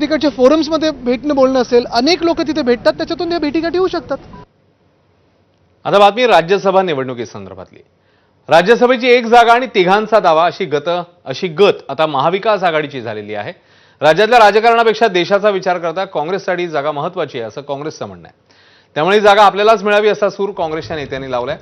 तिकडच्या फोरम्समध्ये भेटणं बोलणं असेल, अनेक लोक तिथे भेटतात, त्याच्यातून या भेटीगाठी होऊ शकतात. आता बातमी राज्यसभा निवडणुकीसंदर्भातली. राज्यसभेची एक जागा आणि तिघांचा दावा अशी गत आता महाविकास आघाडीची झालेली आहे. राज्यातल्या राजकारणापेक्षा देशाचा विचार करता काँग्रेससाठी जागा महत्त्वाची आहे असं काँग्रेसचं म्हणणं आहे. त्यामुळे ही जागा आपल्यालाच मिळावी असा सूर काँग्रेसच्या नेत्यांनी लावलाय.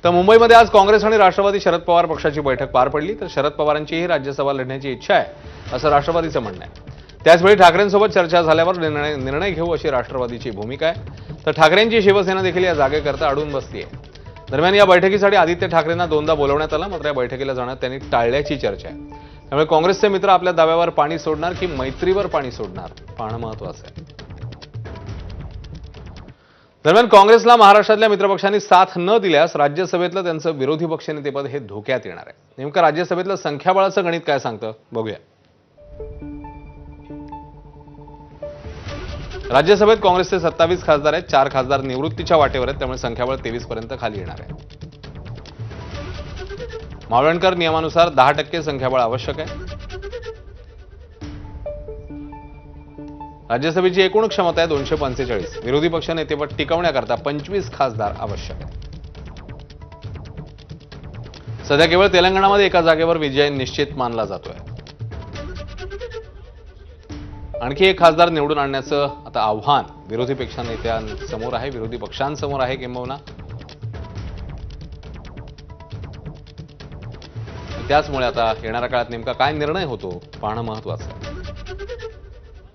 तर मुंबईमध्ये आज काँग्रेस आणि राष्ट्रवादी शरद पवार पक्षाची बैठक पार पडली. तर शरद पवारांचीही राज्यसभा लढण्याची इच्छा आहे असं राष्ट्रवादीचं म्हणणं आहे. त्याचवेळी ठाकरेंसोबत चर्चा झाल्यावर निर्णय घेऊ अशी राष्ट्रवादीची भूमिका आहे. तर ठाकरेंची शिवसेना देखील या जागेकरता अडून बसली आहे. दरम्यान या बैठकीसाठी आदित्य ठाकरेंना दोनदा बोलवण्यात आलं, मात्र या बैठकीला जाण्यात त्यांनी टाळल्याची चर्चा आहे. त्यामुळे काँग्रेसचे मित्र आपल्या दाव्यावर पाणी सोडणार की मैत्रीवर पाणी सोडणार पाहणं महत्त्वाचं आहे. दरम्यान काँग्रेसला महाराष्ट्रातल्या मित्रपक्षांनी साथ न दिल्यास राज्यसभेतलं त्यांचं विरोधी पक्षनेतेपद हे धोक्यात येणार आहे. नेमकं राज्यसभेतलं संख्याबळाचं गणित काय सांगतं बघूया. राज्यसभेत काँग्रेसचे 27 खासदार आहेत. 4 खासदार निवृत्तीच्या वाटेवर आहेत. त्यामुळे संख्याबळ 23 पर्यंत खाली येणार आहे. मावळणकर नियमानुसार 10% संख्याबळ आवश्यक आहे. राज्यसभेची एकूण क्षमता आहे 245. विरोधी पक्ष नेतेपद टिकवण्याकरता 25 खासदार आवश्यक आहे. सध्या केवळ तेलंगणामध्ये एका जागेवर विजय निश्चित मानला जातोय. आणखी एक खासदार निवडून आणण्याचं आता आव्हान विरोधी पक्ष नेत्यांसमोर आहे, विरोधी पक्षांसमोर आहे किंबहुना. त्याचमुळे आता येणाऱ्या काळात नेमका काय निर्णय होतो पाहणं महत्त्वाचं आहे.